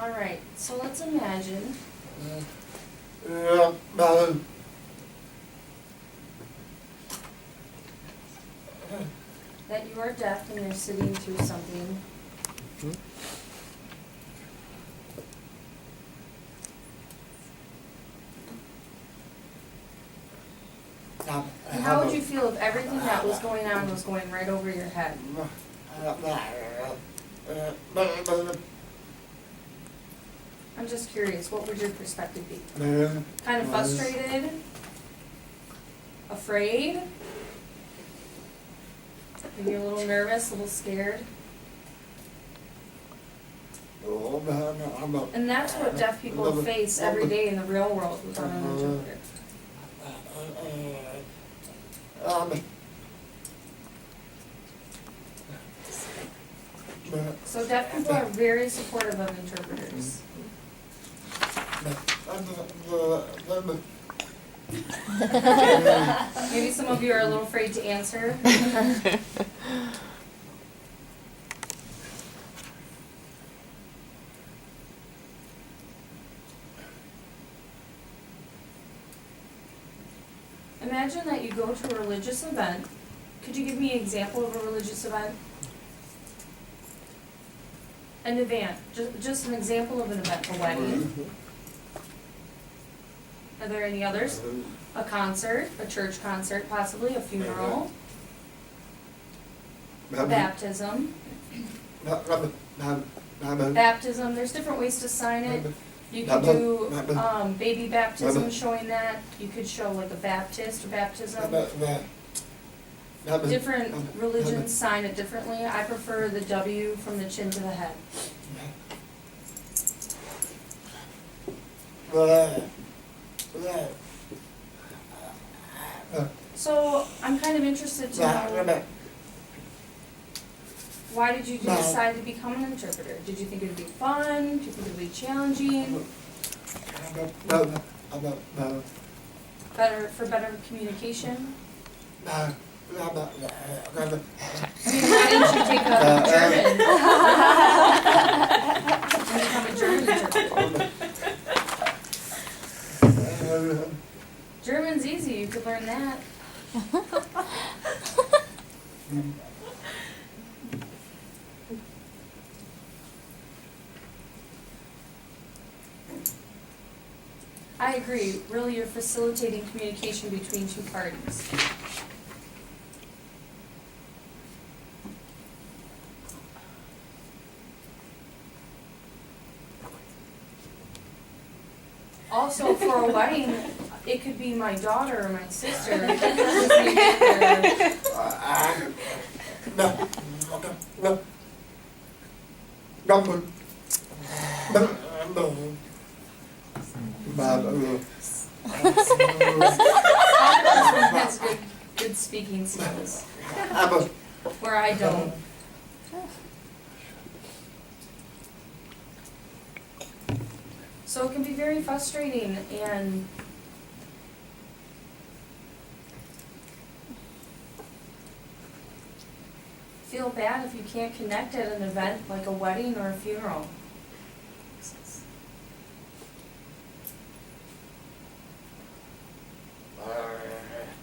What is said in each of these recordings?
Alright, so let's imagine that you are deaf and you're sitting through something. And how would you feel if everything that was going on was going right over your head? I'm just curious, what would your perspective be? Kind of frustrated? Afraid? Maybe a little nervous, a little scared? And that's what deaf people face every day in the real world without an interpreter. So deaf people are very supportive of interpreters. Maybe some of you are a little afraid to answer. Imagine that you go to a religious event. Could you give me an example of a religious event? An event, just an example of an event, a wedding. Are there any others? A concert, a church concert, possibly, a funeral, baptism. Baptism, there's different ways to sign it. You could do baby baptism, showing that. You could show like a Baptist or baptism. Different religions sign it differently. I prefer the W from the chin to the head. So I'm kind of interested to know, why did you decide to become an interpreter? Did you think it would be fun? Did you think it would be challenging? Better communication? I mean, why didn't you take a German? And become a German interpreter? German's easy, you could learn that. I agree, really you're facilitating communication between two parties. Also, for a wedding, it could be my daughter or my sister. Has good speaking skills, where I don't. So it can be very frustrating and feel bad if you can't connect at an event like a wedding or a funeral.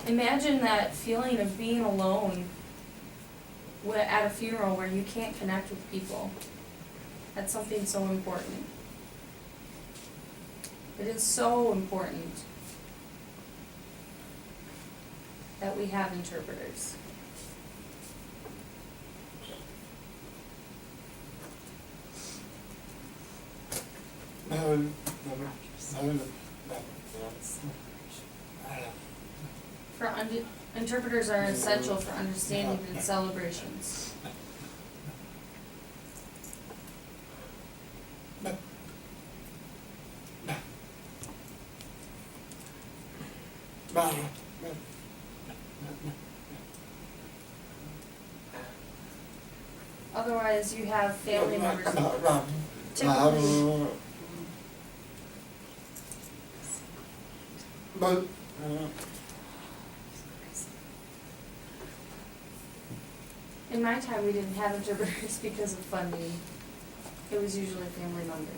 Imagine that feeling of being alone at a funeral where you can't connect with people. That's something so important. It is so important that we have interpreters. Interpreters are essential for understanding in celebrations. Otherwise, you have family members typically. In my time, we didn't have interpreters because of funding. It was usually a family member.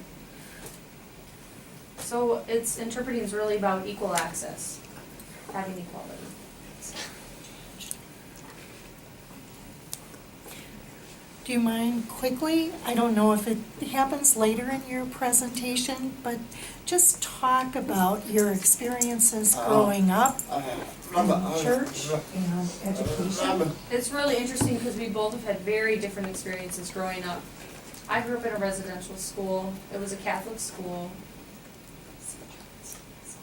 So it's, interpreting is really about equal access, having equality. Do you mind quickly, I don't know if it happens later in your presentation, but just talk about your experiences growing up in church and education? It's really interesting because we both have had very different experiences growing up. I grew up in a residential school. It was a Catholic school.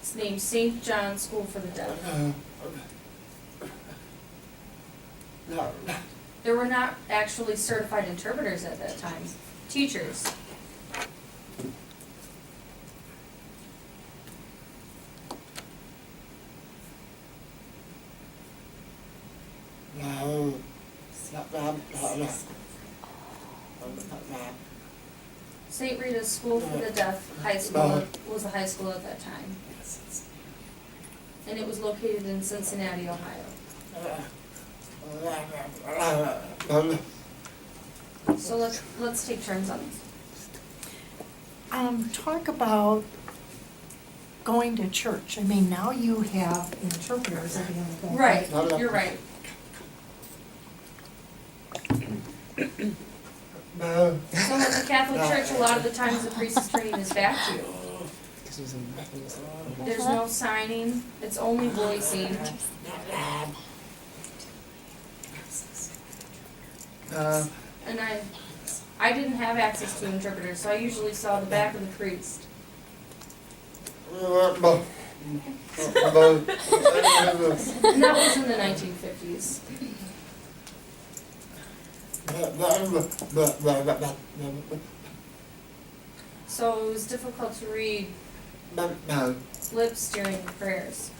It's named St. John's School for the Deaf. There were not actually certified interpreters at that time, teachers. St. Rita's School for the Deaf High School was a high school at that time. And it was located in Cincinnati, Ohio. So let's take turns on this. Talk about going to church. I mean, now you have interpreters available. Right, you're right. So in the Catholic Church, a lot of the times the priest is turning his back to you. There's no signing, it's only voicing. And I didn't have access to interpreters, so I usually saw the back of the priest. And that was in the 1950s. So it was difficult to read lips during the prayers.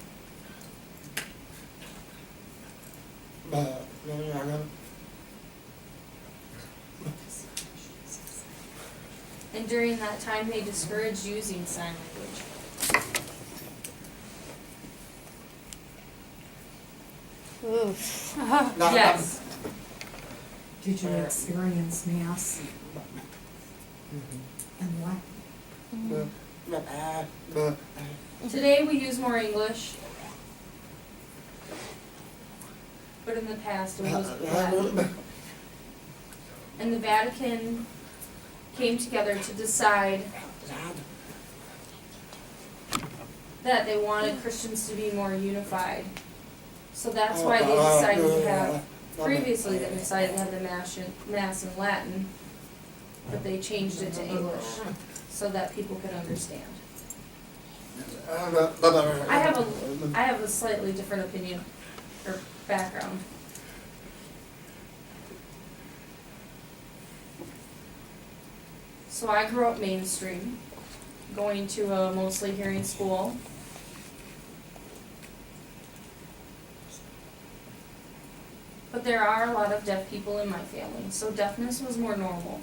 And during that time, they discouraged using sign language. Oof. Yes. Did you experience mass and what? Today we use more English, but in the past it was Latin. And the Vatican came together to decide that they wanted Christians to be more unified. So that's why they decided to have, previously they decided to have the mass in Latin, but they changed it to English so that people could understand. I have a slightly different opinion or background. So I grew up mainstream, going to a mostly hearing school. But there are a lot of deaf people in my family, so deafness was more normal.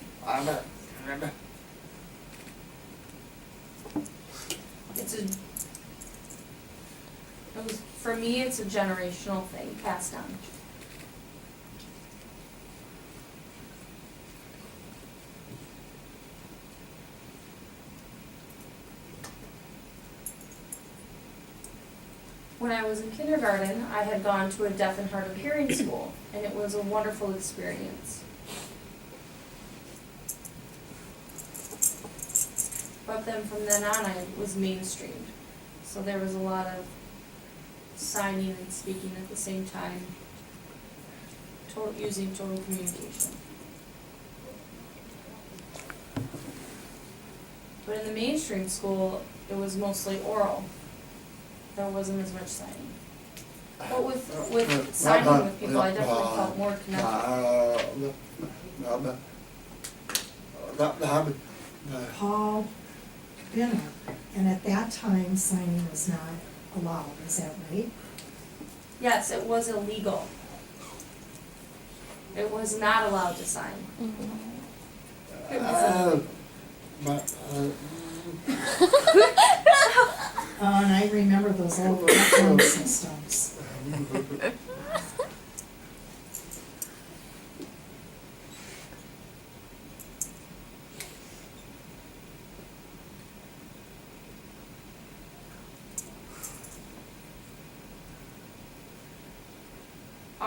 For me, it's a generational thing, passed on. When I was in kindergarten, I had gone to a deaf and hard of hearing school, and it was a wonderful experience. But then from then on, I was mainstreamed. So there was a lot of signing and speaking at the same time, using total communication. But in the mainstream school, it was mostly oral. There wasn't as much signing. But with signing with people, I definitely felt more connected. Paul Binner, and at that time signing was not allowed, is that right? Yes, it was illegal. It was not allowed to sign. It was illegal. And I remember those old phone systems.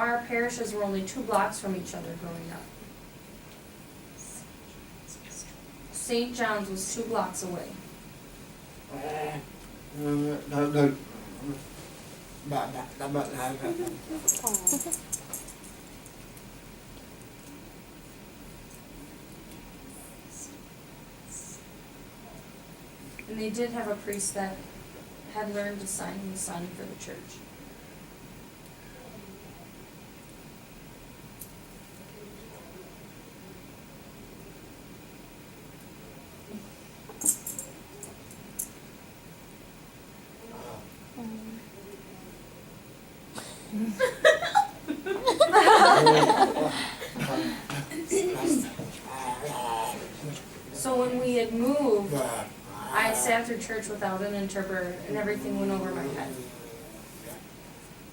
our parishes were only 2 blocks from each other growing up. St. John's was 2 blocks away. And they did have a priest that had learned to sign the sign for the church. So when we had moved, I sat through church without an interpreter and everything went over my head.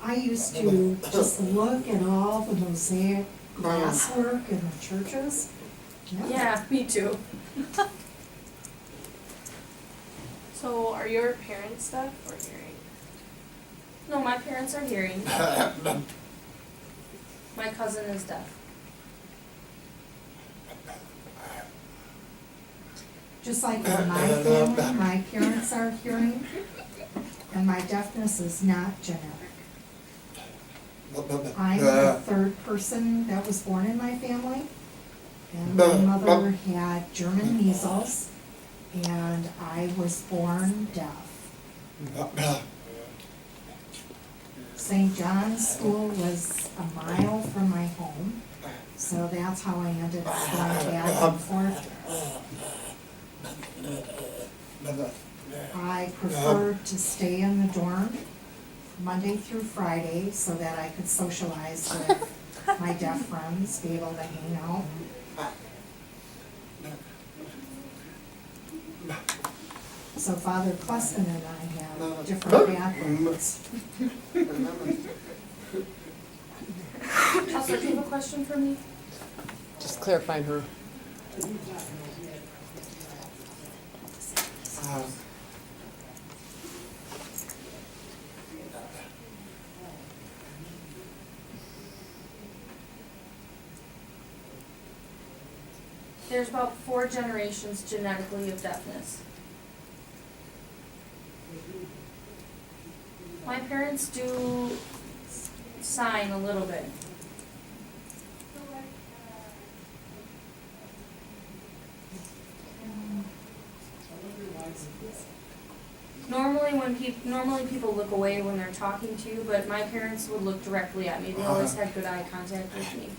I used to just look at all the mosaic glasswork in the churches. Yeah, me too. So are your parents deaf or hearing? No, my parents are hearing. My cousin is deaf. Just like in my family, my parents are hearing, and my deafness is not genetic. I'm the third person that was born in my family, and my mother had German measles, and I was born deaf. St. John's School was a mile from my home, so that's how I ended up going back and forth. I preferred to stay in the dorm Monday through Friday so that I could socialize with my deaf friends, be able to hang out. So Father Kleston and I have different backgrounds. Also, do you have a question for me? Just clarifying her. There's about 4 generations genetically of deafness. My parents do sign a little bit. Normally people look away when they're talking to you, but my parents would look directly at me. They always had good eye contact with me.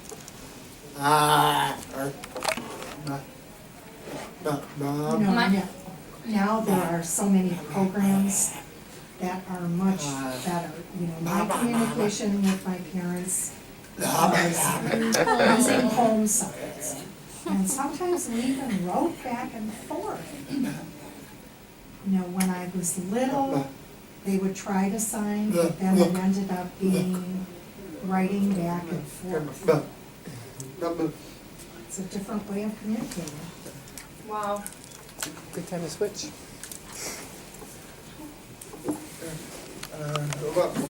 Now there are so many programs that are much better. My communication with my parents was using home signs. And sometimes we even wrote back and forth. When I was little, they would try to sign, but then it ended up being writing back and forth. It's a different way of communicating. Wow. Good time to switch.